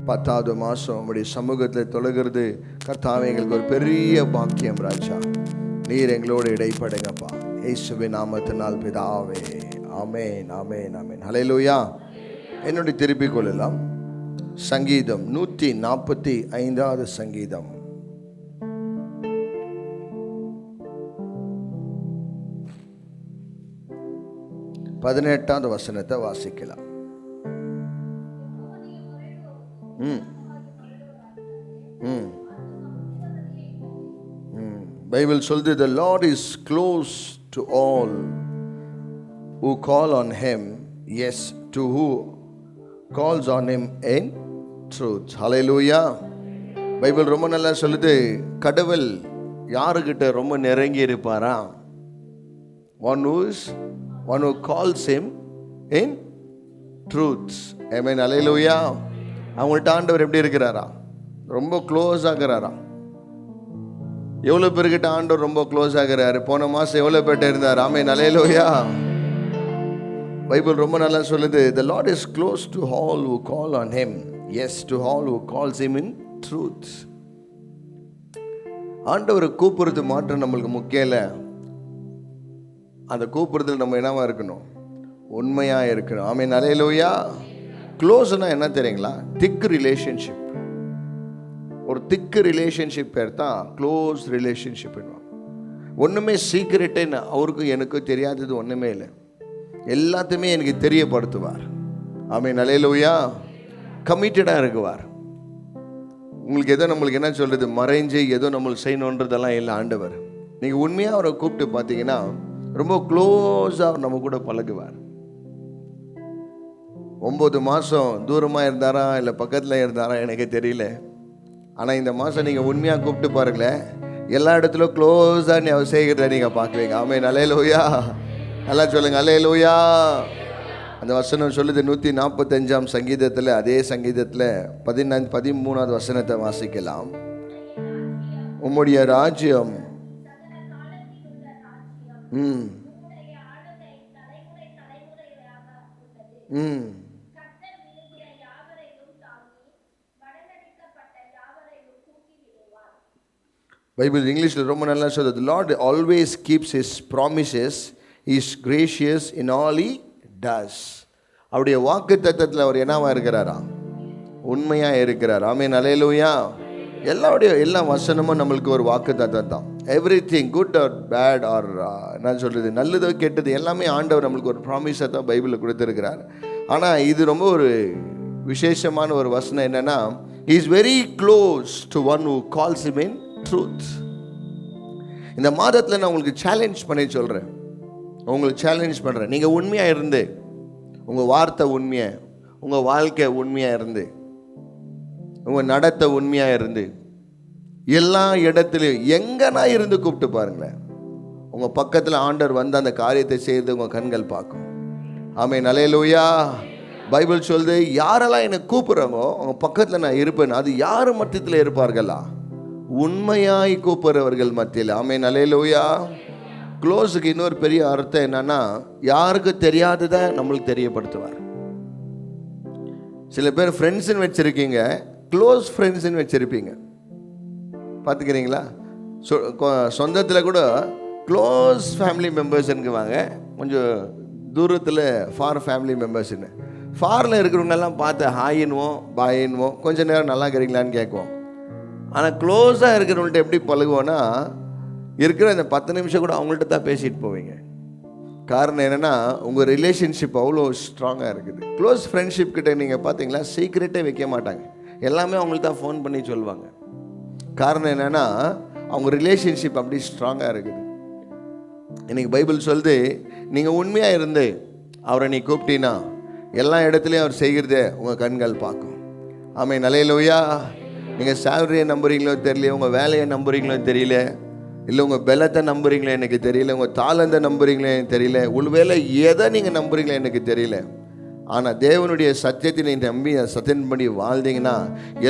10வது மாதம் உங்களுடைய சமூகத்தில் தொழுகிறது கர்த்தாவே எங்களுக்கு ஒரு பெரிய பாக்கியம் ராஜா. நீர் எங்களோடு இடைப்படுங்கப்பா, இயேசுவின் நாமத்தினால் பிதாவே. ஆமென், ஆமென், ஆமென். ஹல்லேலூயா. என்னுடைய திருப்பிக் கொள்ளலாம். சங்கீதம் 145வது சங்கீதம். பதினெட்டாவது வசனத்தை வாசிக்கலாம். பைபிள் சொல்லுது, the Lord is close to all who call on him, yes, to who calls on him in truth. Hallelujah. Bible ரொம்ப நல்லா சொல்லுது, கடவுள் யாருக்கிட்ட ரொம்ப நெருங்கி இருப்பாரா? one who calls him in truth. Amen. Hallelujah. அவங்கள்ட்ட ஆண்டவர் எப்படி இருக்கிறாரா? ரொம்ப க்ளோஸ் ஆகிறாரா? எவ்வளோ பேர்கிட்ட ஆண்டவர் ரொம்ப க்ளோஸ் ஆகிறாரு? போன மாதம் எவ்வளோ பேர்கிட்ட இருந்தார்? ஆமென். ஹல்லேலூயா. பைபிள் ரொம்ப நல்லா சொல்லுது, the Lord is close to all who call on him, yes, to all who calls him in truth. ஆண்டவரை கூப்பிடுறது மாற்றம் நம்மளுக்கு முக்கியம் இல்லை. அந்த கூப்பிடுறதுல நம்ம என்னவா இருக்கணும்? உண்மையாக இருக்கணும். ஆமென். ஹல்லேலூயா. க்ளோஸ்னா என்ன தெரியுங்களா? திக் ரிலேஷன்ஷிப். ஒரு திக்கு ரிலேஷன்ஷிப் பேர் தான் க்ளோஸ் ரிலேஷன்ஷிப். ஒன்றுமே சீக்ரெட்டே அவருக்கும் எனக்கும் தெரியாதது ஒன்றுமே இல்லை. எல்லாத்தையுமே எனக்கு தெரியப்படுத்துவார். ஆமென். ஹல்லேலூயா. கமிட்டடாக இருக்குவார். உங்களுக்கு ஏதோ நம்மளுக்கு என்ன சொல்கிறது, மறைஞ்சு ஏதோ நம்மளுக்கு செய்யணுன்றதெல்லாம் இல்லை. ஆண்டவர் நீங்கள் உண்மையாக அவரை கூப்பிட்டு பார்த்தீங்கன்னா ரொம்ப க்ளோஸாக நம்ம கூட பழகுவார். 9 மாதம் தூரமாக இருந்தாரா இல்லை பக்கத்தில் இருந்தாரா எனக்கு தெரியல. ஆனால் இந்த மாதம் நீங்கள் உண்மையாக கூப்பிட்டு பாருங்களேன், எல்லா இடத்துலையும் க்ளோஸாக நீ அவர் செய்கிறத நீங்கள் பார்க்குவீங்க. ஆமென். ஹல்லேலூயா. நல்லா சொல்லுங்கள், ஹல்லேலூயா. அந்த வசனம் சொல்லுது 145ஆம் சங்கீதத்தில், அதே சங்கீதத்தில் 13வது வசனத்தை வாசிக்கலாம். உம்முடைய ராஜ்யம் பைபிள் இங்கிலீஷில் ரொம்ப நல்லா சொல்லுது, the Lord always keeps his promises, he is gracious in all he does. அவருடைய வாக்கு தத்தத்தில் அவர் என்னவா இருக்கிறாரா? உண்மையாக இருக்கிறார். ஆமென். ஹல்லேலூயா. எல்லா வசனமும் நம்மளுக்கு ஒரு வாக்கு தத்தம் தான். Everything good or bad or என்ன சொல்கிறது, நல்லதோ கெட்டது எல்லாமே ஆண்டவர் நம்மளுக்கு ஒரு ப்ராமிஸை தான் பைபிளில் கொடுத்துருக்கிறார். ஆனால் இது ரொம்ப ஒரு விசேஷமான ஒரு வசனம் என்னென்னா, he is very close to one who calls him in truth. இந்த மாதத்தில் நான் உங்களுக்கு சேலஞ்ச் பண்ணி சொல்கிறேன், உங்களுக்கு சேலஞ்ச் பண்ணுறேன். நீங்கள் உண்மையாக இருந்து, உங்கள் வார்த்தை உண்மையாக, உங்கள் வாழ்க்கை உண்மையாக இருந்து, உங்கள் நடத்தை உண்மையாக இருந்து, எல்லா இடத்துலையும் எங்கன்னா இருந்து கூப்பிட்டு பாருங்களேன், உங்கள் பக்கத்தில் ஆண்டவர் வந்து அந்த காரியத்தை செய்து உங்கள் கண்கள் பார்க்கும். ஆமென். ஹல்லேலூயா. பைபிள் சொல்லுது, யாரெல்லாம் என்னை கூப்பிட்றாங்களோ அவங்க பக்கத்தில் நான் இருப்பேன். அது யார் மத்தியத்தில் இருப்பார்களா? உண்மையாய் கூப்பிட்றவர்கள் மத்தியில். ஆமென். ஹல்லேலூயா. க்ளோஸுக்கு இன்னொரு பெரிய அர்த்தம் என்னன்னா, யாருக்கு தெரியாததை நம்மளுக்கு தெரியப்படுத்துவார். சில பேர் ஃப்ரெண்ட்ஸுன்னு வச்சுருக்கீங்க, க்ளோஸ் ஃப்ரெண்ட்ஸுன்னு வச்சுருப்பீங்க. பார்த்துக்கிறீங்களா? சொந்தத்தில் கூட க்ளோஸ் ஃபேமிலி மெம்பர்ஸ்னுக்குவாங்க, கொஞ்சம் தூரத்தில் ஃபார் ஃபேமிலி மெம்பர்ஸ்ன்னு. ஃபாரில் இருக்கிறவங்கெல்லாம் பார்த்து ஹாயின்வோம் பாயின்வோம், கொஞ்சம் நேரம் நல்லா இருக்கிறீங்களான்னு கேட்குவோம். ஆனால் க்ளோஸாக இருக்கிறவங்கள்ட்ட எப்படி பழகுவோன்னா, இருக்கிற அந்த 10 நிமிஷம் கூட அவங்கள்ட்ட தான் பேசிட்டு போவீங்க. காரணம் என்னென்னா, உங்கள் ரிலேஷன்ஷிப் அவ்வளோ ஸ்ட்ராங்காக இருக்குது. க்ளோஸ் ஃப்ரெண்ட்ஷிப் கிட்ட நீங்கள் பார்த்தீங்களா, சீக்ரெட்டே வைக்க மாட்டாங்க, எல்லாமே அவங்கள்ட்ட தான் ஃபோன் பண்ணி சொல்லுவாங்க. காரணம் என்னென்னா, அவங்க ரிலேஷன்ஷிப் அப்படி ஸ்ட்ராங்காக இருக்குது. இன்றைக்கி பைபிள் சொல்லுது, நீங்கள் உண்மையாக இருந்து அவரை நீ கூப்பிட்டீங்கன்னா எல்லா இடத்துலையும் அவர் செய்கிறதே உங்கள் கண்கள் பார்க்கும். ஆமென். ஹல்லேலூயா. நீங்கள் சேலரியை நம்புறீங்களோ தெரியல, உங்கள் வேலையை நம்புறீங்களோ தெரியல, இல்லை உங்கள் பலத்தை நம்புறீங்களோ எனக்கு தெரியல, உங்கள் தாளந்தை நம்புறீங்களோ எனக்கு தெரியல, ஒருவேளை எதை நீங்கள் நம்புறீங்களோ எனக்கு தெரியல. ஆனால் தேவனுடைய சத்தியத்தை நீங்கள் நம்பி சத்தியன்படி வாழ்ந்தீங்கன்னா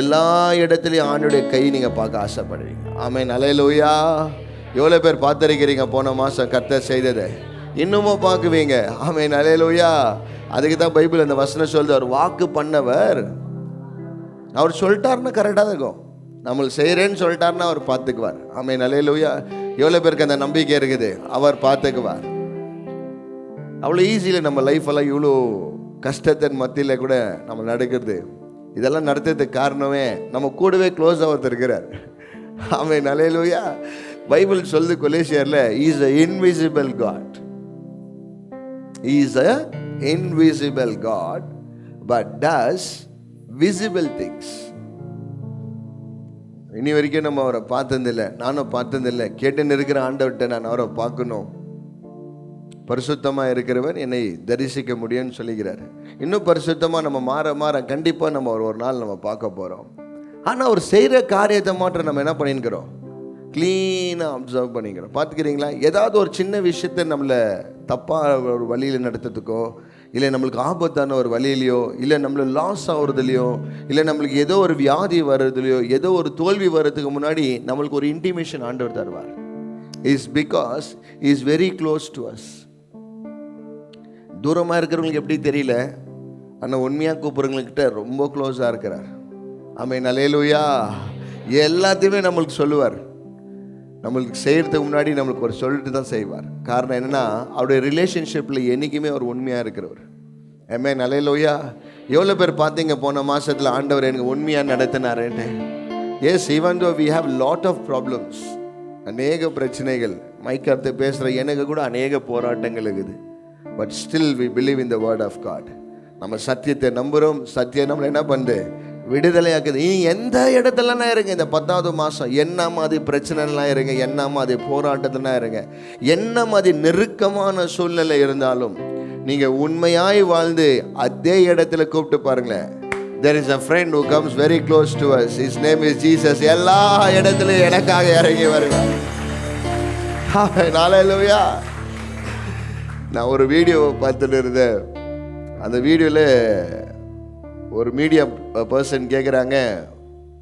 எல்லா இடத்துலையும் ஆண்டுடைய கை நீங்கள் பார்க்க ஆசைப்படுவீங்க. ஆமென். ஹல்லேலூயா. எவ்வளோ பேர் பார்த்துருக்கிறீங்க போன மாதம் கர்த்தர் செய்ததை? இன்னமும் பார்க்குவீங்க. ஆமென். ஹல்லேலூயா. அதுக்கு தான் பைபிள் அந்த வசனம் சொல்லுது, அவர் வாக்கு பண்ணவர் அவர் சொல்லிட்டாருன்னா கரெக்டாக தான் இருக்கும். நம்மளுக்கு செய்கிறேன்னு சொல்லிட்டாருன்னா அவர் பார்த்துக்குவார். ஆமென், அல்லேலூயா. எவ்வளோ பேருக்கு அந்த நம்பிக்கை இருக்குது? அவர் பார்த்துக்குவார். அவ்வளோ ஈஸியில் நம்ம லைஃப்பெல்லாம் இவ்வளோ கஷ்டத்தின் மத்தியில் கூட நம்ம நடக்கிறது. இதெல்லாம் நடத்துறதுக்கு காரணமே நம்ம கூடவே க்ளோஸாக ஒருத்தர் இருக்கிறார். ஆமென், அல்லேலூயா. பைபிள் சொல்லுது கொலோசியர்ல, is a invisible God. He is a invisible God but does visible things. இனி வரைக்கும் நம்ம அவரை பார்த்ததில்லை, நானும் பார்த்ததில்லை. கேட்டுன்னு இருக்கிற ஆண்டவர்கிட்ட நான் அவரை பார்க்கணும். பரிசுத்தமாக இருக்கிறவர் என்னை தரிசிக்க முடியும்னு சொல்லிக்கிறார். இன்னும் பரிசுத்தமாக நம்ம மாற மாற கண்டிப்பாக நம்ம ஒரு நாள் நம்ம பார்க்க போகிறோம். ஆனால் அவர் செய்கிற காரியத்தை மாற்ற நம்ம என்ன பண்ணிக்கிறோம்? க்ளீனாக அப்சர்வ் பண்ணிக்கிறோம். பார்த்துக்கிறீங்களா? ஏதாவது ஒரு சின்ன விஷயத்தை நம்மளை தப்பாக ஒரு வழியில் நடத்துறதுக்கோ, இல்லை நம்மளுக்கு ஆபத்தான ஒரு வழியிலையோ, இல்லை நம்மளை லாஸ் ஆகுறதுலையோ, இல்லை நம்மளுக்கு ஏதோ ஒரு வியாதி வர்றதுலையோ, ஏதோ ஒரு தோல்வி வர்றதுக்கு முன்னாடி நம்மளுக்கு ஒரு இன்டிமேஷன் ஆண்டவர் தருவார். Is because is very close to us. தூரமாக இருக்கிறவங்களுக்கு எப்படி தெரியல, ஆனால் உண்மையாக கூப்பிட்றவங்கக்கிட்ட ரொம்ப க்ளோஸாக இருக்கிறார். ஆமென், அல்லேலூயா. எல்லாத்தையுமே நம்மளுக்கு சொல்லுவார். நம்மளுக்கு செய்கிறதுக்கு முன்னாடி நம்மளுக்கு ஒரு சொல்லிட்டு தான் செய்வார். காரணம் என்னென்னா, அவருடைய ரிலேஷன்ஷிப்பில் என்றைக்குமே அவர் உண்மையாக இருக்கிறவர். ஆமென், அல்லேலூயா. எவ்வளோ பேர் பார்த்தீங்க போன மாதத்தில் ஆண்டவர் எனக்கு உண்மையாக நடத்தினாரேன்ட்டு? Yes, even though we have lot of problems, அநேக பிரச்சனைகள், மைக்கத்தை பேசுகிற எனக்கு கூட அநேக போராட்டங்கள் இருக்குது. But still we believe in the word of God. நம்ம சத்தியத்தை நம்புகிறோம். சத்தியம் நம்மளை என்ன பண்ணுது? விடுதலையாக்குது. இனி எந்த இடத்துலலாம் இருங்க, இந்த 10வது மாதம் என்ன மாதிரி பிரச்சனைலாம் இருங்க, என்ன மாதிரி போராட்டத்துலாம் இருங்க, என்ன மாதிரி நெருக்கமான சூழ்நிலை இருந்தாலும் நீங்கள் உண்மையாய் வாழ்ந்து அதே இடத்துல கூப்பிட்டு பாருங்களேன். There is a friend who comes very close to us. His name is Jesus. எல்லா இடத்துலையும் எனக்காக இறங்கி வருவார். ஹல்லேலூயா. நான் ஒரு வீடியோ பார்த்துட்டு இருந்தேன். அந்த வீடியோவில் ஒரு மீடியா பர்சன் கேட்குறாங்க,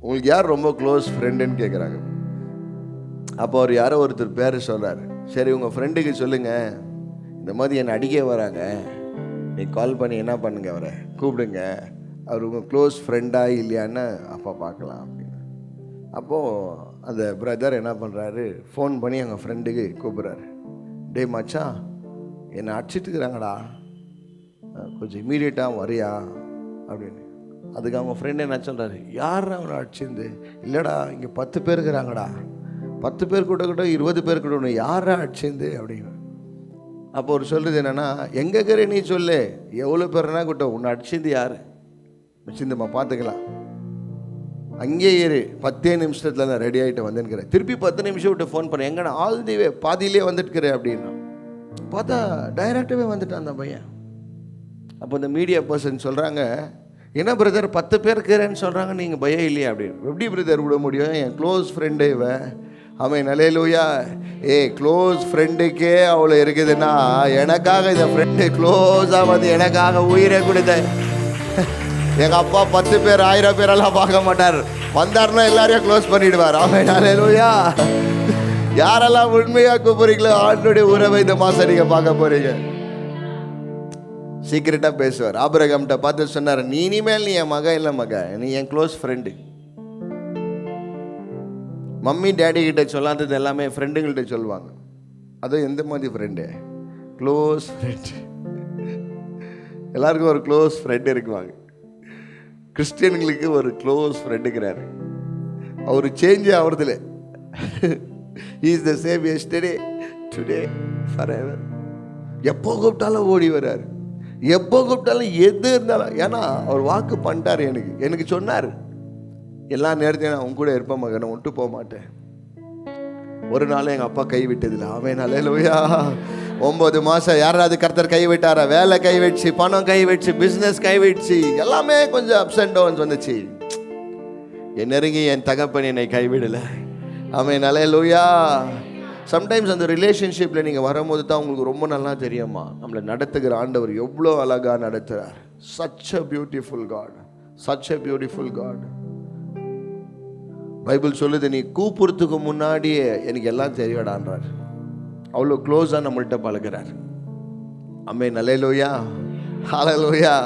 உங்களுக்கு யார் ரொம்ப க்ளோஸ் ஃப்ரெண்டுன்னு கேட்குறாங்க. அப்போ அவர் யாரோ ஒருத்தர் பேர் சொல்கிறார். சரி, உங்கள் ஃப்ரெண்டுக்கு சொல்லுங்கள், இந்த மாதிரி என்னை அடிக்க வராங்க, நீ கால் பண்ணி என்ன பண்ணுங்க, அவரை கூப்பிடுங்க, அவர் உங்கள் க்ளோஸ் ஃப்ரெண்டாக இல்லையான்னு அப்போ பார்க்கலாம் அப்படின்னு. அப்போது அந்த பிரதர் என்ன பண்ணுறாரு, ஃபோன் பண்ணி எங்கள் ஃப்ரெண்டுக்கு கூப்பிட்றாரு. டே மச்சான், என்னை அடிச்சிட்டுக்கிறாங்கடா, கொஞ்சம் இம்மீடியட்டாக வரியா அப்படின்னு. அதுக்கு அவங்க ஃப்ரெண்டு என்ன சொல்கிறாரு, யார் அவனை அடிச்சிருந்து? இல்லைடா, இங்கே 10 பேர் இருக்கிறாங்கடா, 10 பேர் கூட 20 பேர் கூட ஒன்று, யாரா அடிச்சிருந்து அப்படின்னு. அப்போ ஒரு சொல்கிறது என்னென்னா, எங்கே இருக்கிற நீ சொல்லு, எவ்வளோ பேர்னா கூட்டம், உன்னை அடிச்சிருந்து யார் வச்சிருந்தம்மா பார்த்துக்கலாம், அங்கே ஏறு, 10 நிமிஷத்தில் நான் ரெடி ஆகிட்டு வந்துன்னுக்கிறேன். திருப்பி 10 நிமிஷம் விட்டு ஃபோன் பண்ணேன், எங்கன்னா ஆல் தி வே பாதியிலே வந்துட்டுக்கிறேன் அப்படின்னா. பார்த்தா டைரெக்டாகவே வந்துட்டான் அந்த பையன். அப்போ இந்த மீடியா பர்சன் சொல்கிறாங்க, என்ன பிரதர் 10 பேர் இருக்கிறேன்னு சொல்கிறாங்க, நீங்கள் பயம் இல்லையா அப்படின்னு. எப்படி பிரதர் விட முடியும், என் க்ளோஸ் ஃப்ரெண்டே இவன். அவன் அல்லேலூயா. க்ளோஸ் ஃப்ரெண்டுக்கே அவ்வளோ இருக்குதுன்னா, எனக்காக இந்த ஃப்ரெண்டு க்ளோஸாக வந்து எனக்காக உயிரை கொடுத்த எங்கள் அப்பா 10 பேர் 1000 பேரெல்லாம் பார்க்க மாட்டார், வந்தார்னா எல்லாரையும் க்ளோஸ் பண்ணிவிடுவார். அவன் அல்லேலூயா. யாரெல்லாம் உண்மையாக கூப்பிட்றீங்களோ ஆண்டோடைய உறவை இந்த மாதம் நீங்கள் பார்க்க போகிறீங்க. சீக்கிரட்டாக பேசுவார். ஆபிரகாம்கிட்ட பார்த்து சொன்னார், நீ இனிமேல் நீ என் மகன் இல்லை மகன், நீ என் க்ளோஸ் ஃப்ரெண்டு. மம்மி டேடி கிட்ட சொல்லாதது எல்லாமே ஃப்ரெண்டுங்கள்ட்ட சொல்லுவாங்க. அதுவும் எந்த மாதிரி ஃப்ரெண்டு? Close friend. எல்லாருக்கும் ஒரு க்ளோஸ் ஃப்ரெண்டு இருக்குவாங்க. கிறிஸ்டியன்களுக்கு ஒரு க்ளோஸ் ஃப்ரெண்டுங்கிறாரு. அவர் சேஞ்சே ஆகிறதில்ல. He is the same yesterday, today, forever. எப்போ கூப்பிட்டாலும் ஓடி வர்றாரு, எப்போ கூப்பிட்டாலும் எது இருந்தாலும். ஏன்னா அவர் வாக்கு பண்ணிட்டார். எனக்கு சொன்னார், எல்லா நேரத்தையும் நான் உன் கூட இருப்பேன் மகன், நான் விட்டு போக மாட்டேன். ஒரு நாள் எங்கள் அப்பா கை விட்டதில்லை. அவன் அல்லேலூயா. 9 மாதம் யாராவது கர்த்தர் கை விட்டாரா? வேலை கை வச்சு, பணம் கை வச்சு, பிஸ்னஸ் கை வச்சு, எல்லாமே கொஞ்சம் அப்ஸ் அண்ட் டவுன்ஸ் வந்துச்சு. என் நெருங்கி என் தகப்பன் என்னை கைவிடலை. அவன் அல்லேலூயா. சம்டைம்ஸ் அந்த ரிலேஷன்ஷிப்பில் நீங்கள் வரும்போது தான் உங்களுக்கு ரொம்ப நல்லா தெரியுமா, நம்மளை நடத்துகிற ஆண்டவர் எவ்வளோ அழகாக நடத்துகிறார். Such a beautiful God, such a beautiful God. Bible சொல்லுது, நீ கூப்பிட்றதுக்கு முன்னாடியே எனக்கு எல்லாம் தெரியடான்றார். அவ்வளோ க்ளோஸாக நம்மள்கிட்ட பழகிறார். ஆமென், அல்லேலூயா, ஹல்லேலூயா.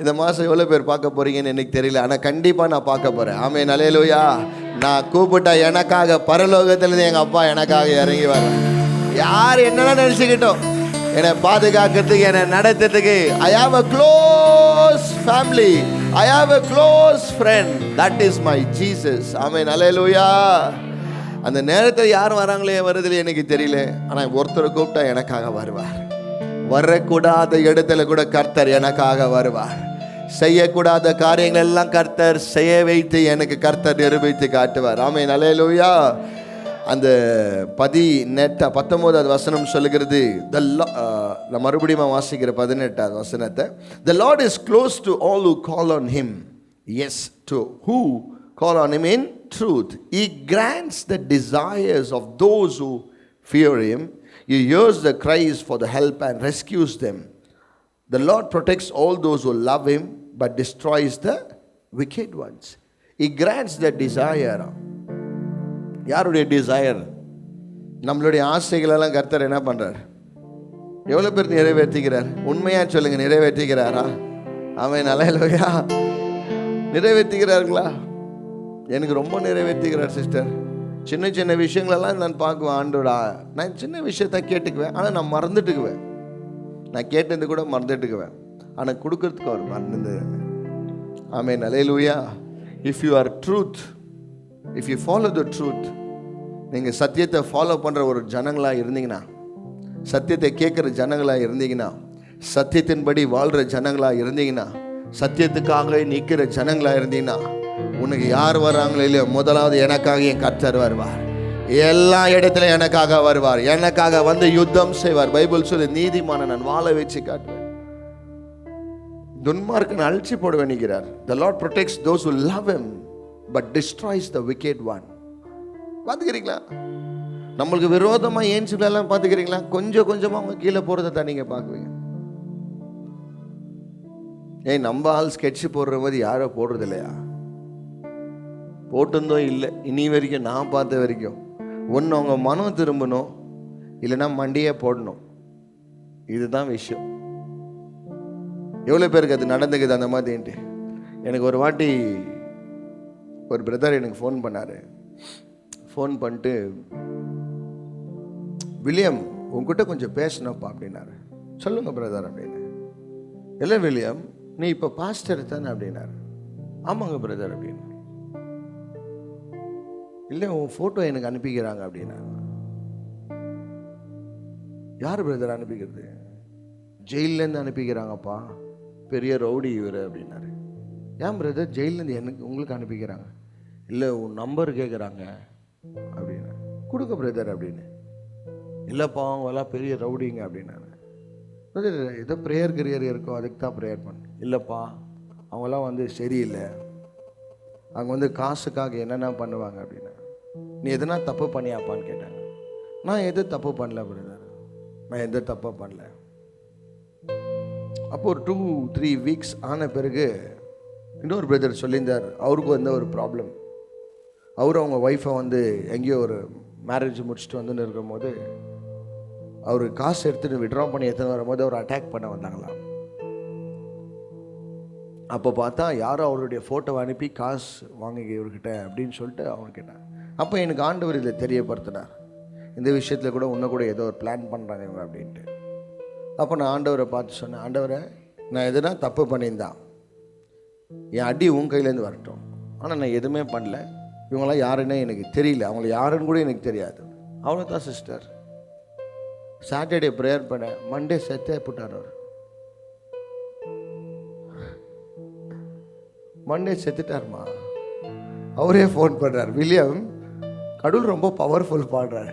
இந்த மாதம் எவ்வளோ பேர் பார்க்க போகிறீங்கன்னு எனக்கு தெரியல, ஆனால் கண்டிப்பாக நான் பார்க்க போகிறேன். ஆமென், அல்லேலூயா. நான் கூப்பிட்டா எனக்காக பரலோகத்திலேருந்து எங்கள் அப்பா எனக்காக இறங்கி வரேன். யார் என்னென்ன நினச்சிக்கிட்டோம், என்னை பாதுகாக்கிறதுக்கு, என்னை நடத்துறதுக்கு. I have a close family, I have a close friend, that is my Jesus. ஆமென், அல்லேலூயா. அந்த நேரத்தில் யார் வராங்களே வருதில்லை எனக்கு தெரியல, ஆனால் ஒருத்தர் கூப்பிட்டா எனக்காக வருவார். வரக்கூடாத இடத்துல கூட கர்த்தர் எனக்காக வருவார். செய்யக்கூடாத காரியங்கள் எல்லாம் கர்த்தர் செய்ய வைத்து எனக்கு கர்த்தர் நிரூபித்து காட்டுவார். ஆமென், அல்லேலூயா. அந்த 19வது வசனம் சொல்லுகிறது, நான் மறுபடியும் வாசிக்கிற 18வது வசனத்தை. The Lord is close to all who call on him. Yes, to who call on him in truth. He grants the desires of those who fear him. He hears the cries for the help and rescues them. The Lord protects all those who love him but destroys the wicked ones. He grants the desire. யாருடைய desire? நம்மளுடைய ஆசைகளெல்லாம் கர்த்தர் என்ன பண்ணுறார்? எவ்வளோ பேர் நிறைவேற்றிக்கிறார்? உண்மையாக சொல்லுங்க, நிறைவேற்றிக்கிறாரா? ஆமென், அல்லேலூயா. நிறைவேற்றிக்கிறார்களா? எனக்கு ரொம்ப நிறைவேற்றிக்கிறார் சிஸ்டர். சின்ன சின்ன விஷயங்களெல்லாம் நான் பார்க்குவேன். ஆண்டோடா, நான் சின்ன விஷயத்த கேட்டுக்குவேன், ஆனால் நான் மறந்துட்டுக்குவேன். நான் கேட்டது கூட மறந்துட்டுக்குவேன், ஆனால் கொடுக்கறதுக்கு அவர் மறந்து. Amen, hallelujah. If you are truth, if you follow the truth, நீங்கள் சத்தியத்தை ஃபாலோ பண்ணுற ஒரு ஜனங்களாக இருந்தீங்கன்னா, சத்தியத்தை கேட்குற ஜனங்களாக இருந்தீங்கன்னா, சத்தியத்தின்படி வாழ்கிற ஜனங்களாக இருந்தீங்கன்னா, சத்தியத்துக்காக நிற்கிற ஜனங்களாக இருந்தீங்கன்னா, உனக்கு யார் வர்றாங்களோ இல்லையோ, முதலாவது எனக்காக என் கர்த்தர் வருவார். எல்லா இடத்துல எனக்காக வருவார், எனக்காக வந்து யுத்தம் செய்வார். பைபிள் சொல்லு, நீதிமான நான் வாழ வச்சு காட்டுவேன், துன்மார்க்கன் அழிச்சு போடுவேன் நிற்கிறார். The Lord protects those who love him but destroys the wicked one. பார்த்துக்கிறீங்களா? நம்மளுக்கு விரோதமாக ஏன் சொல்லலாம் பார்த்துக்கிறீங்களா? கொஞ்சம் கொஞ்சமாக அவங்க கீழே போகிறத தான் நீங்கள் பார்க்குவீங்க. ஏன் நம்ம ஆள் ஸ்கெட்சு போடுற மாதிரி யாரோ போடுறது இல்லையா? போட்டிருந்தோம் இல்லை, இனி வரைக்கும் நான் பார்த்த வரைக்கும். ஒன்று அவங்க மனம் திரும்பணும், இல்லைன்னா மண்டியே போடணும். இதுதான் விஷயம். எவ்வளோ பேருக்கு அது நடந்துக்குது அந்த மாதிரின்ட்டு. எனக்கு ஒரு வாட்டி ஒரு பிரதர் எனக்கு ஃபோன் பண்ணார். ஃபோன் பண்ணிட்டு, வில்லியம் உங்ககிட்ட கொஞ்சம் பேசணும்ப்பா அப்படின்னாரு. சொல்லுங்கள் பிரதர் அப்படின்னு. இல்லை வில்லியம், நீ இப்போ பாஸ்டர் தானே அப்படின்னாரு. ஆமாங்க பிரதர் அப்படின்னு. இல்லை, உன் ஃபோட்டோ எனக்கு அனுப்பிக்கிறாங்க அப்படின்னா. யார் பிரதர் அனுப்பிக்கிறது? ஜெயிலேருந்து அனுப்பிக்கிறாங்கப்பா, பெரிய ரவுடி இவர் அப்படின்னாரு. ஏன் பிரதர் ஜெயிலேருந்து எனக்கு உங்களுக்கு அனுப்பிக்கிறாங்க? இல்லை, உன் நம்பர் கேட்குறாங்க அப்படின்னு. கொடுக்க பிரதர் அப்படின்னு. இல்லைப்பா அவங்கெல்லாம் பெரிய ரவுடிங்க அப்படின்னாரு. பிரதர் ஏதோ ப்ரேயர் கரியர் இருக்கும், அதுக்கு தான் ப்ரேயர் பண்ண. இல்லைப்பா அவங்களாம் வந்து சரியில்லை, அவங்க வந்து காசுக்காக என்னென்ன பண்ணுவாங்க அப்படின்னா. நீ எதனா தப்பு பண்ணியாப்பான்னு கேட்டாங்க. நான் எது தப்பு பண்ணல பிரதர், நான் எந்த தப்பாக பண்ணல. அப்போ ஒரு 2-3 வீக்ஸ் ஆன பிறகு இன்னொரு பிரதர் சொல்லியிருந்தார், அவருக்கு வந்து ஒரு ப்ராப்ளம். அவரும் அவங்க ஒய்ஃபை வந்து எங்கேயோ ஒரு மேரேஜ் முடிச்சுட்டு வந்துன்னு இருக்கும்போது, அவர் காசு எடுத்துகிட்டு விட்ரா பண்ணி எடுத்துன்னு வரும்போது அவர் அட்டாக் பண்ண வந்தாங்களாம். அப்போ பார்த்தா யாரோ அவருடைய ஃபோட்டோவை அனுப்பி காசு வாங்கிக்க இவர்கிட்ட அப்படின்னு சொல்லிட்டு அவங்க கேட்டாங்க. அப்போ எனக்கு ஆண்டவர் இதை தெரியப்படுத்தினார், இந்த விஷயத்தில் கூட இன்னும் கூட ஏதோ ஒரு பிளான் பண்ணுறாங்க இவங்க அப்படின்ட்டு. அப்போ நான் ஆண்டவரை பார்த்து சொன்னேன், ஆண்டவரை நான் எதுனா தப்பு பண்ணியிருந்தான் என் அடி உன் கையிலேருந்து வரட்டும், ஆனால் நான் எதுவுமே பண்ணல. இவங்களாம் யாருன்னே எனக்கு தெரியல, அவங்கள யாருன்னு கூட எனக்கு தெரியாது. அவ்வளோதான் சிஸ்டர். சாட்டர்டே ப்ரேயர் பண்ண, மண்டே செத்தே போட்டார் அவர். மண்டே செத்துட்டார்மா. அவரே ஃபோன் பண்ணுறார், வில்லியம் கடவுள் ரொம்ப பவர்ஃபுல் பாடுறாரு.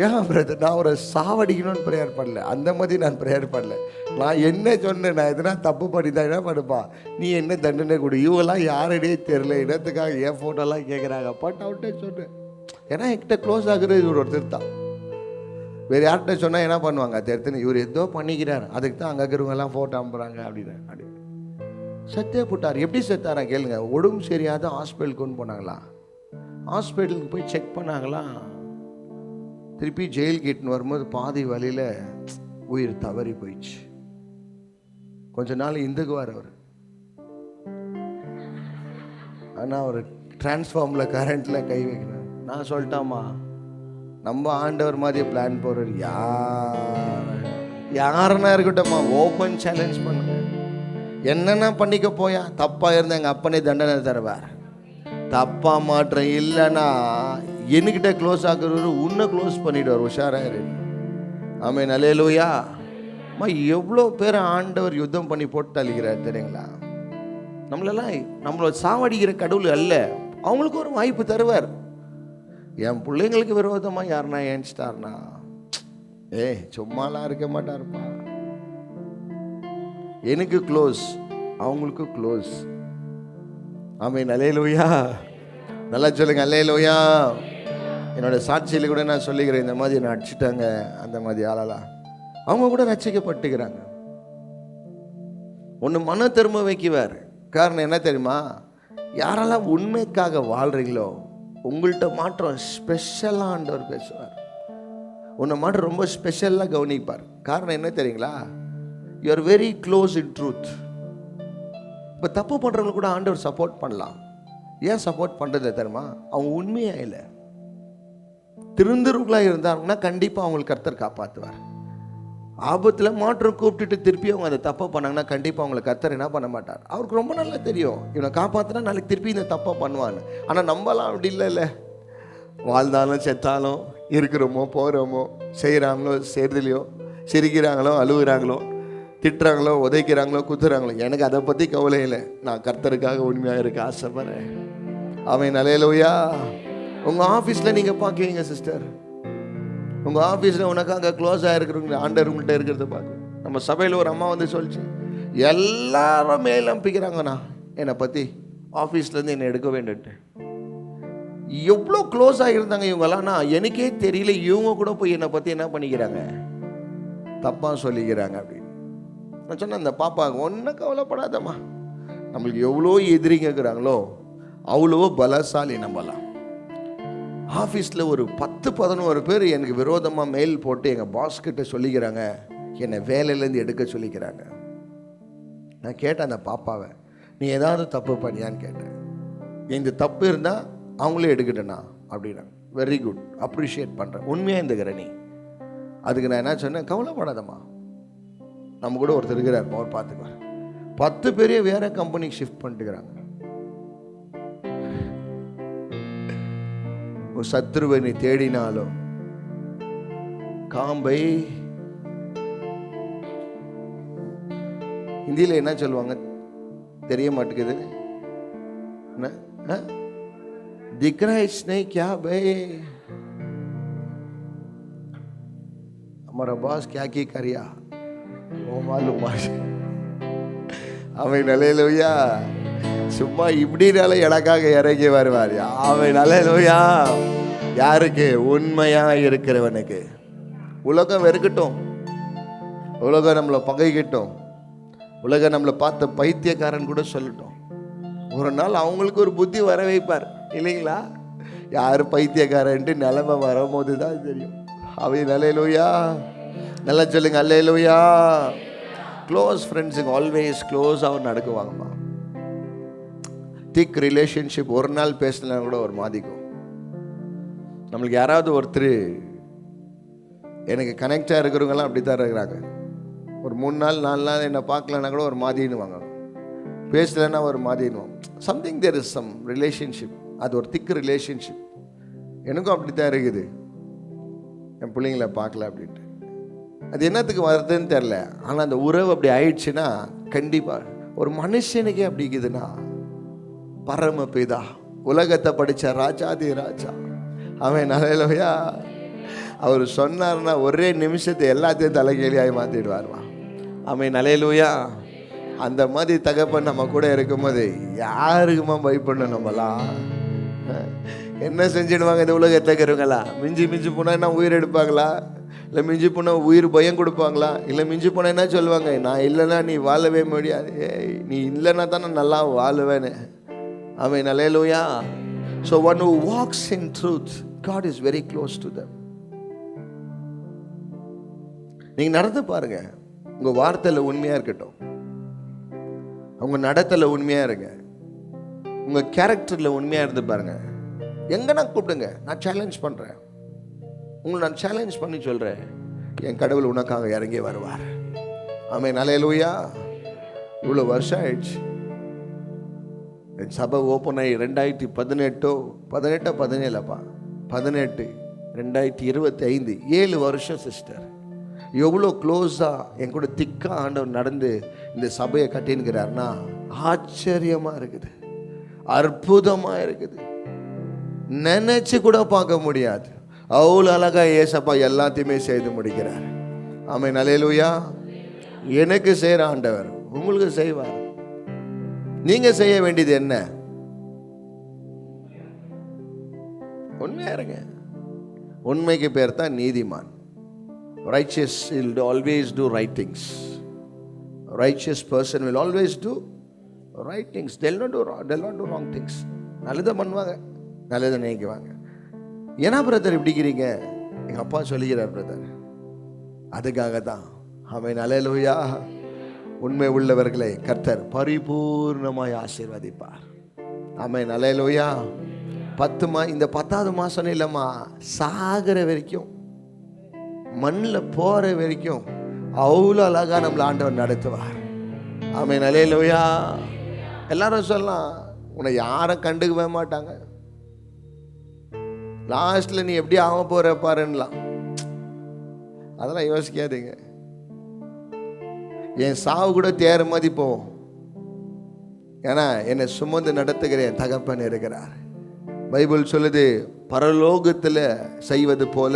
ஏன் பிரதர், நான் அவரை சாவடிக்கணும்னு ப்ரேயர் பண்ணல, அந்த மாதிரி நான் ப்ரேயர் பண்ணல. நான் என்ன சொன்னேன், நான் எதுனா தப்பு பண்ணிதான் என்ன பண்ணுப்பா, நீ என்ன தண்டனை கொடு, இவங்கெல்லாம் யாருடே தெரில, இடத்துக்காக என் ஃபோட்டோலாம் கேட்குறாங்க பட் அவர்கிட்ட சொன்னேன். ஏன்னா என்கிட்ட க்ளோஸ் ஆகுறது இவர் ஒருத்தர் தான். வேறு யார்கிட்ட சொன்னால் என்ன பண்ணுவாங்க, அது எடுத்துன்னு இவர் ஏதோ பண்ணிக்கிறார், அதுக்கு தான் அங்கே இருக்கிறவங்கெல்லாம் ஃபோட்டோ அனுப்புகிறாங்க அப்படின்னு. அப்படி செத்தே போட்டார். எப்படி செத்தாரா கேளுங்க. உடம்பு சரியாத ஹாஸ்பிட்டலுக்கு கொண்டு போனாங்களா, ஹாஸ்பிட்டலுக்கு போய் செக் பண்ணாங்களாம். திருப்பி ஜெயில் கிட்டுன்னு வரும்போது பாதி வழியில் உயிர் தவறி போயிடுச்சு. கொஞ்ச நாள் இந்துக்குவார் அவர். ஆனால் ஒரு டிரான்ஸ்ஃபார்மில் கரண்ட்டில் கை வைக்கணும். நான் சொல்லிட்டாமா, நம்ம ஆண்டவர் மாதிரியே பிளான் போடுறது யாருன்னா இருக்கட்டும்மா, ஓப்பன் சேலஞ்ச் பண்ணுங்க. என்னென்ன பண்ணிக்க போயா, தப்பாக இருந்தால் எங்கள் அப்பனே தண்டனை தருவார். தப்பா மாற்றம் இல்லைன்னா என்கிட்ட க்ளோஸ் ஆக்குறவரு உன்னை க்ளோஸ் பண்ணிவிடுவார். உஷாராரு. ஆமென். அல்லேலூயா. அம்மா, எவ்வளோ பேர் ஆண்டவர் யுத்தம் பண்ணி போட்டு அழிக்கிறார் தெரியுங்களா? நம்மளை சாவடிக்கிற கடவுள் அல்ல, அவங்களுக்கு ஒரு வாய்ப்பு தருவார். என் பிள்ளைங்களுக்கு விரோதமாக யாருன்னா ஏன்ஸ்டார்னா சும்மாலாம் இருக்க மாட்டாருப்பா. எனக்கு க்ளோஸ், அவங்களுக்கு க்ளோஸ். ஆமென். அல்லேலூயா. நல்லா சொல்லுங்க அல்லேலூயா. என்னோட சாட்சியில் கூட நான் சொல்லிக்கிறேன், இந்த மாதிரி நான் அடிச்சுட்டாங்க அந்த மாதிரி ஆளலாம் அவங்க கூட ரட்சிக்கப்பட்டுக்கிறாங்க. ஒன்று மன திரும்ப வைக்குவார். காரணம் என்ன தெரியுமா? யாரெல்லாம் உண்மைக்காக வாழ்றீங்களோ உங்கள்கிட்ட மாற்றம் ஸ்பெஷலாக ஆண்டவர் பேசுவார். உன்னை மாற்றம் ரொம்ப ஸ்பெஷலாக கவனிப்பார். காரணம் என்ன தெரியுங்களா? You are very close in truth. இப்போ தப்பு பண்ணுறவங்க கூட ஆண்டவர் சப்போர்ட் பண்ணலாம். ஏன் சப்போர்ட் பண்ணுறது தெரியுமா? அவங்க உண்மையாக இல்லை, திருந்துருக்களாக இருந்தாங்கன்னா கண்டிப்பாக அவங்களுக்கு கர்த்தர் காப்பாற்றுவார். ஆபத்தில் மாற்றம் கூப்பிட்டுட்டு திருப்பி அவங்க அதை தப்பை பண்ணாங்கன்னா கண்டிப்பாக அவங்களை கர்த்தர் என்ன பண்ண மாட்டார். அவருக்கு ரொம்ப நல்லா தெரியும், இவனை காப்பாற்றினா நாளைக்கு திருப்பி இந்த தப்பை பண்ணுவான்னு. ஆனால் நம்மளாம் அப்படி இல்லை. வாழ்ந்தாலும் செத்தாலும், இருக்கிறோமோ போகிறோமோ, செய்கிறாங்களோ செய்கிறதுலையோ, சிரிக்கிறாங்களோ அழுகுறாங்களோ, திட்டுறாங்களோ உதைக்கிறாங்களோ குத்துறாங்களோ, எனக்கு அதை பற்றி கவலை இல்லை. நான் கர்த்தருக்காக உண்மையாக இருக்க ஆசைப்படுறேன். அவன் அல்லேலூயா. உங்கள் ஆஃபீஸில் நீங்கள் பார்க்குவீங்க சிஸ்டர், உங்கள் ஆஃபீஸில் உனக்காக க்ளோஸ் ஆகிருக்கிறவங்க ஆண்டவர் உங்கள்கிட்ட இருக்கிறத பார்க்கும். நம்ம சபையில் ஒரு அம்மா வந்து சொல்லிச்சு, எல்லாரும் மேல் நம்பிக்கிறாங்கண்ணா என்னை பற்றி, ஆஃபீஸ்லேருந்து என்னை எடுக்க வேண்டுன்ட்டு. எவ்வளோ க்ளோஸ் ஆகியிருந்தாங்க இவங்களாம்னா எனக்கே தெரியல. இவங்க கூட போய் என்னை பற்றி என்ன பண்ணிக்கிறாங்க, தப்பாக சொல்லிக்கிறாங்க அப்படின்னு. நான் சொன்னேன் அந்த பாப்பாவுக்கு, ஒன்றும் கவலைப்படாதம்மா, நம்மளுக்கு எவ்வளோ எதிரிங்க இருக்கிறாங்களோ அவ்வளோ பலசாலி நம்மலாம். ஆஃபீஸில் ஒரு 10-11 பேர் எனக்கு விரோதமாக மெயில் போட்டு எங்கள் பாஸ்கிட்ட சொல்லிக்கிறாங்க, என்னை வேலையிலேருந்து எடுக்க சொல்லிக்கிறாங்க. நான் கேட்டேன் அந்த பாப்பாவை, நீ ஏதாவது தப்பு பண்ணியான்னு கேட்டேன். இந்த தப்பு இருந்தால் அவங்களே எடுக்கட்டேண்ணா அப்படின்னா. வெரி குட், அப்ரிஷியேட் பண்ணுறேன், உண்மையாக இருந்துக்கிற நீ. அதுக்கு நான் என்ன சொன்னேன், கவலைப்படாதம்மா, நம்ம கூட ஒருத்தர் இருக்கிறார், அவர் பார்த்துக்குவார். 10 பேரே வேறு கம்பெனிக்கு ஷிஃப்ட் பண்ணிட்டுக்கிறாங்க. சத்ருவை நீ தேடினாலும் காம்பை, ஹிந்தியில் என்ன சொல்லுவாங்க தெரிய மாட்டேங்குது, दिख रहा है इसने क्या भाई, हमारा बॉस क्या की करिया वो मालूम. அவன் அல்லேலூயா. சும்மா இப்படினால எனக்காக இறங்கி வருவார். அவன் அல்லேலூயா. யாருக்கு? உண்மையா இருக்கிறவனுக்கு. உலகம் வெறுக்கட்டும், உலகம் நம்மளை பகைக்கட்டும், உலகம் நம்மளை பார்த்த பைத்தியக்காரன் கூட சொல்லட்டும், ஒரு நாள் அவங்களுக்கு ஒரு புத்தி வர வைப்பார் இல்லைங்களா? யார் பைத்தியக்காரன்ட்டு நிலைமை வரும்போது தான் தெரியும். அவன் அல்லேலூயா. நல்லா சொல்லுங்க அல்லேலூயா. க்ளோஸ் ஃப்ரெண்ட்ஸுங்க ஆல்வேஸ் க்ளோஸாக நடக்குவாங்கம்மா. திக் ரிலேஷன்ஷிப் ஒரு நாள் பேசினா கூட ஒரு மாதிக்கும். நம்மளுக்கு யாராவது ஒருத்தர் எனக்கு கனெக்டாக இருக்கிறவங்கலாம் அப்படி தான் இருக்கிறாங்க. ஒரு 3 நாள் 4 நாள் என்னை பார்க்கலன்னா கூட ஒரு மாதின்னுவாங்க, பேசலைன்னா ஒரு மாதின்னுவோம். Something there is some relationship, அது ஒரு திக் ரிலேஷன்ஷிப். எனக்கும் அப்படி தான் இருக்குது, என் பிள்ளைங்களை பார்க்கல அப்படின்ட்டு. அது என்னத்துக்கு வருதுன்னு தெரில, ஆனால் அந்த உறவு அப்படி ஆயிடுச்சுன்னா கண்டிப்பாக ஒரு மனுஷனுக்கே அப்படி இருக்குதுன்னா, பரமபிதா உலகத்தை படித்த ராஜாதி ராஜா அவன் நல்லையா, அவர் சொன்னார்னா ஒரே நிமிஷத்தை எல்லாத்தையும் தலைகீழியாய் மாற்றிடுவார்மா. அவன் நல்லையா. அந்த மாதிரி தகப்பன் நம்ம கூட இருக்கும்போது யாருக்குமா பயப்படணும்? நம்மலாம் என்ன செஞ்சிடுவாங்க இந்த உலகத்தை இருக்கிறவங்களா? மிஞ்சி மிஞ்சி போனால் என்ன உயிர் எடுப்பாங்களா? இல்லை மிஞ்சி போனால் உயிர் பயம் கொடுப்பாங்களா? இல்லை மிஞ்சி போனால் என்ன சொல்லுவாங்க, நான் இல்லைன்னா நீ வாழவே முடியாது, நீ இல்லைன்னா தானே நல்லா வாழுவேன்னு. அவன் அல்லேலூயா. So one who walks in truth, God is very close to them. நீங்கள் நடந்து பாருங்க, உங்கள் வார்த்தையில் உண்மையாக இருக்கட்டும், உங்கள் நடத்தல உண்மையாக இருங்க. உங்கள் கேரக்டரில் உண்மையாக இருந்து பாருங்க. எங்கன்னா கூப்பிடுங்க, நான் சேலஞ்ச் பண்ணுறேன். உங்களை நான் சேலஞ்ச் பண்ணி சொல்கிறேன், என் கடவுள் உனக்காக இறங்கி வருவார். ஆமென், அல்லேலூயா. இவ்வளோ வருஷம் ஆயிடுச்சு என் சபை ஓப்பன் ஆகி 2018 2025 7 வருஷம் சிஸ்டர். எவ்வளோ க்ளோஸாக என் கூட திக்கா ஆண்டவர் நடந்து இந்த சபையை கட்டின்னுக்கிறார்னா ஆச்சரியமாக இருக்குது, அற்புதமாக இருக்குது. நினைச்சு கூட பார்க்க முடியாது. அவ்வளோ அழகா ஏசப்பா எல்லாத்தையுமே செய்து முடிக்கிறார். ஆமென், அல்லேலூயா. எனக்கு செய்கிற ஆண்டவர் உங்களுக்கு செய்வார். நீங்க செய்ய வேண்டியது என்ன? உண்மையா இருங்க. உண்மைக்கு பேர் தான் நீதிமான். Righteous will always do right things. Righteous person will always do right things. They'll not do wrong things. நல்லதை பண்ணுவாங்க, நல்லதை நினைக்குவாங்க. ஏன்னா பிரதர் இப்படிக்கிறீங்க? எங்க அப்பா சொல்லுகிறார் பிரதர். அதுக்காக தான். ஆமென், அல்லேலூயா. உண்மை உள்ளவர்களை கர்த்தர் பரிபூர்ணமாய் ஆசீர்வதிப்பார். ஆமென், அல்லேலூயா. இந்த 10வது மாசம் இல்லைம்மா, சாகிற வரைக்கும், மண்ணில் போகிற வரைக்கும் அவ்வளோ அழகாக நம்மளை ஆண்டவர் நடத்துவார். ஆமென், அல்லேலூயா. எல்லாரும் சொல்லலாம், உன்னை யாரும் கண்டுக்கவே மாட்டாங்க, லாஸ்ட்டில் நீ எப்படி ஆக போகிற பாருன்னலாம். அதெல்லாம் யோசிக்காதீங்க. என் சாவு கூட தேர மாதிரி போவோம். ஏன்னா என்னை சுமந்து நடத்துகிற என் தகப்பன் இருக்கிறார். பைபிள் சொல்லுது, பரலோகத்தில் செய்வது போல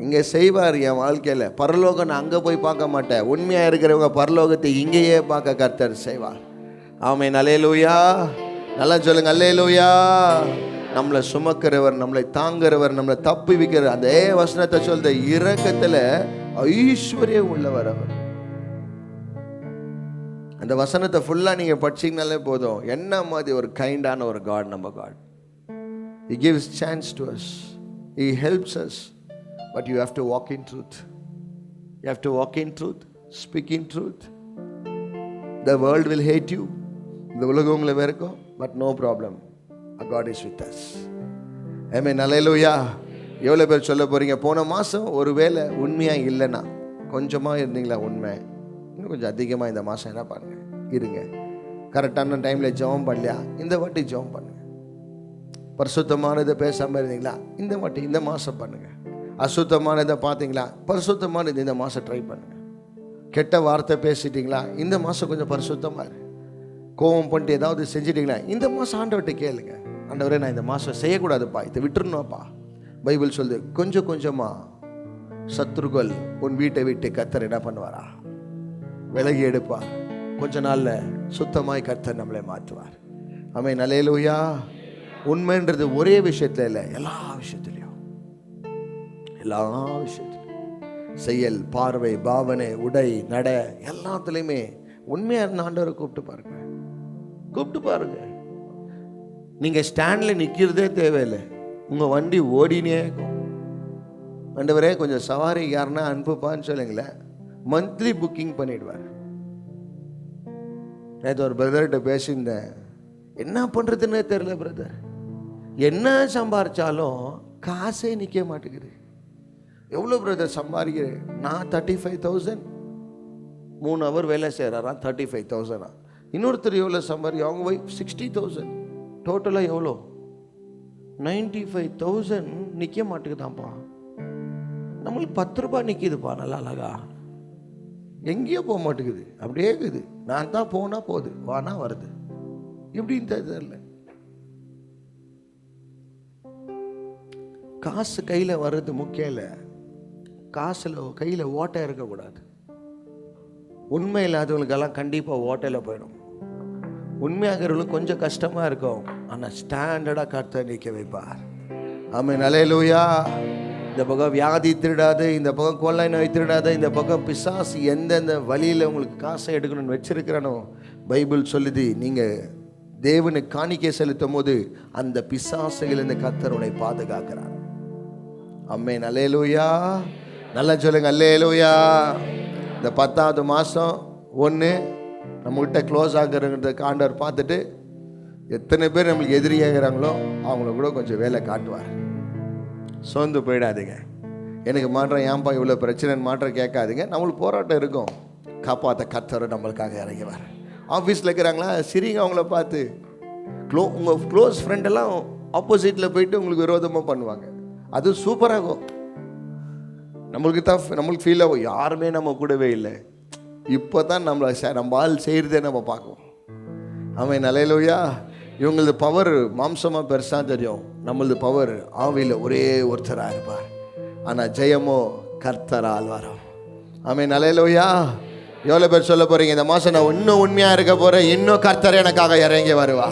இங்கே செய்வார் என் வாழ்க்கையில். பரலோகம் நான் அங்கே போய் பார்க்க மாட்டேன். உண்மையாக இருக்கிறவங்க பரலோகத்தை இங்கேயே பார்க்க கர்த்தர் செய்வார். ஆமென், அல்லேலூயா. நல்லா சொல்லுங்க, அல்லேலூயா. நம்மளை சுமக்கிறவர், நம்மளை தாங்குறவர், நம்மளை தப்பி வைக்கிறவர். அந்த வசனத்தை சொல்ற இரக்கத்தில் ஐஸ்வர்யம் உள்ளவர் அவர். அந்த வசனத்தை ஃபுல்லாக நீங்கள் படிச்சிங்கனாலே போதும். என்ன மாதிரி ஒரு கைண்டான ஒரு காட் நம்ம God. He gives chance to us. He helps us. But you have to walk in truth. You have to walk in truth. Speak in truth. The world will hate you. இந்த உலகம் உங்களை வெறுக்கும். But no problem. Our God is with us. Amen, அல்லேலூயா. எவ்வளோ பேர் சொல்ல போகிறீங்க, போன மாதம் ஒரு வேளை உண்மையாக இல்லைன்னா, கொஞ்சமாக இருந்தீங்களா உண்மை, இன்னும் கொஞ்சம் அதிகமாக இந்த மாதம் என்ன பண்ணுங்க, இருங்க. கரெக்டான டைமில் ஜெபம் பண்ணலையா, இந்த வாட்டி ஜெபம் பண்ணுங்க. பரிசுத்தமானதை பேசாமல் இருந்தீங்களா, இந்த வாட்டி இந்த மாதம் பண்ணுங்க. அசுத்தமானதை பார்த்தீங்களா, பரிசுத்தமானது இந்த மாதம் ட்ரை பண்ணுங்க. கெட்ட வார்த்தை பேசிட்டீங்களா, இந்த மாதம் கொஞ்சம் பரிசுத்தமாக இரு. கோபம் பண்ணிட்டு ஏதாவது செஞ்சிட்டிங்களா, இந்த மாதம் ஆண்டவர்கிட்ட கேளுங்க. ஆண்டவரே, நான் இந்த மாதம் செய்யக்கூடாதுப்பா, இதை விட்டுருணும்ப்பா. பைபிள் சொல்லுது, கொஞ்சம் கொஞ்சமாக சத்துருக்கள் உன் வீட்டை விட்டு கர்த்தர் என்ன பண்ணுவாரா, விலகி எடுப்பார். கொஞ்ச நாளில் சுத்தமாய் கர்த்தர் நம்மளை மாற்றுவார். ஆமென், அல்லேலூயா. உண்மைன்றது ஒரே விஷயத்தில் இல்லை, எல்லா விஷயத்துலையும், எல்லா விஷயத்துலையும், செயல், பார்வை, பாவனை, உடை, நட, எல்லாத்துலேயுமே உண்மையாக இருந்த ஆண்டவரை கூப்பிட்டு பாருங்க. நீங்கள் ஸ்டாண்டில் நிற்கிறதே தேவையில்லை, உங்கள் வண்டி ஓடினே இருக்கும். ஆண்டவரே, கொஞ்சம் சவாரி யாருன்னா அனுப்புப்பான்னு சொல்லுங்களேன், மந்த்லி புக்கிங் பண்ணிடுவார். நேற்று ஒரு பிரதர்கிட்ட பேசியிருந்தேன். என்ன பண்ணுறதுன்னே தெரியல பிரதர், என்ன சம்பாரிச்சாலும் காசே நிற்க மாட்டேங்குது. எவ்வளோ பிரதர் சம்பாதிக்கிறேன்? நான் 35,000, 3 ஹவர் வேலை செய்கிறாராம், 35,000. இன்னொருத்தர் எவ்வளோ சம்பாதிக்க, அவங்க போய் 60,000. டோட்டலாக எவ்வளோ? 95,000 நிற்க மாட்டேங்குதான்ப்பா. நம்மளுக்கு 10 ரூபாய் நிற்கிதுப்பா, நல்லா அழகா, எங்கேயோ போக மாட்டேங்குது, அப்படியே இருக்குது. நான் தான் போனால் போகுது, வானா வருது, எப்படின்னு தெரியல. காசு கையில் வர்றது முக்கியம் இல்லை, காசில் கையில் ஓட்டை இருக்கக்கூடாது. உண்மை இல்லாதவங்களுக்கெல்லாம் கண்டிப்பாக ஓட்டையில் போயிடும். உண்மையாகிறவங்களுக்கு கொஞ்சம் கஷ்டமாக இருக்கும், ஆனால் ஸ்டாண்டர்டாக கர்த்தர் நிற்க வைப்பார். ஆமென், அல்லேலூயா. இந்த பக்கம் வியாதி திருடாது, இந்த பக்கம் கொள்ளை நோய் திருடாது, இந்த பக்கம் பிசாசு எந்தெந்த வழியில் உங்களுக்கு காசை எடுக்கணும்னு வச்சிருக்கிறானோ, பைபிள் சொல்லுது, நீங்கள் தேவனுக்கு காணிக்கை செலுத்தும் போது அந்த பிசாசுகள் இந்த கர்த்தருடைய பாதுகாக்கிறார். ஆமென், அல்லேலூயா. நல்லா சொல்லுங்க, அல்லேலூயா. இந்த 10வது மாதம் 1 நம்மகிட்ட க்ளோஸ் ஆகிறதுக்கு ஆண்டவர் பார்த்துட்டு எத்தனை பேர் நம்மளுக்கு எதிரியாகிறாங்களோ அவங்கள கூட கொஞ்சம் வேலை காட்டுவார். சோர்ந்து போயிடாதீங்க. எனக்கு மாற்றம் ஏன்பா இவ்வளோ பிரச்சனைன்னு மாற்றம் கேட்காதீங்க. நம்மளுக்கு போராட்டம் இருக்கும். காப்பாற்ற கர்த்தர் நம்மளுக்காக இறங்குவார். ஆஃபீஸில் இருக்கிறாங்களா, சிரிங்க அவங்கள பார்த்து. உங்கள் க்ளோஸ் ஃப்ரெண்டெல்லாம் ஆப்போசிட்டில் போயிட்டு உங்களுக்கு விரோதமாக பண்ணுவாங்க. அது சூப்பராகும். நம்மளுக்கு ஃபீல் ஆகும், யாருமே நம்ம கூடவே இல்லை. இப்போ தான் நம்ம ஆள் செய்கிறதே நம்ம பார்க்குவோம். அவன் நிலையிலோயா இவங்களது பவர் மாம்சமாக பெருசாக தெரியும். நம்மளது பவர் ஆவியில் ஒரே ஒருத்தராக இருப்பார். ஆனால் ஜெயமோ கர்த்தரால் வரும். அவன் நிலையிலோயா எவ்வளோ பேர் சொல்ல போகிறீங்க, இந்த மாதம் நான் இன்னும் உண்மையாக இருக்க போகிறேன், இன்னும் கர்த்தர் எனக்காக இறங்கி வருவா,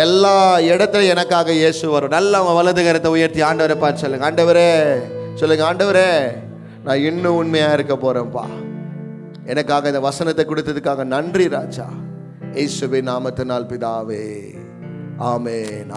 எல்லா இடத்துல எனக்காக இயேசு வரும். நல்ல வலது கரத்தை உயர்த்தி ஆண்டவரை பார்த்து சொல்லுங்க, ஆண்டவரே சொல்லுங்க, ஆண்டவரே நான் இன்னும் உண்மையாக இருக்க போகிறேன்ப்பா, எனக்காக இந்த வசனத்தை கொடுத்ததுக்காக நன்றி ராஜா, இயேசுவின் நாமத்தினால் பிதாவே, ஆமென்.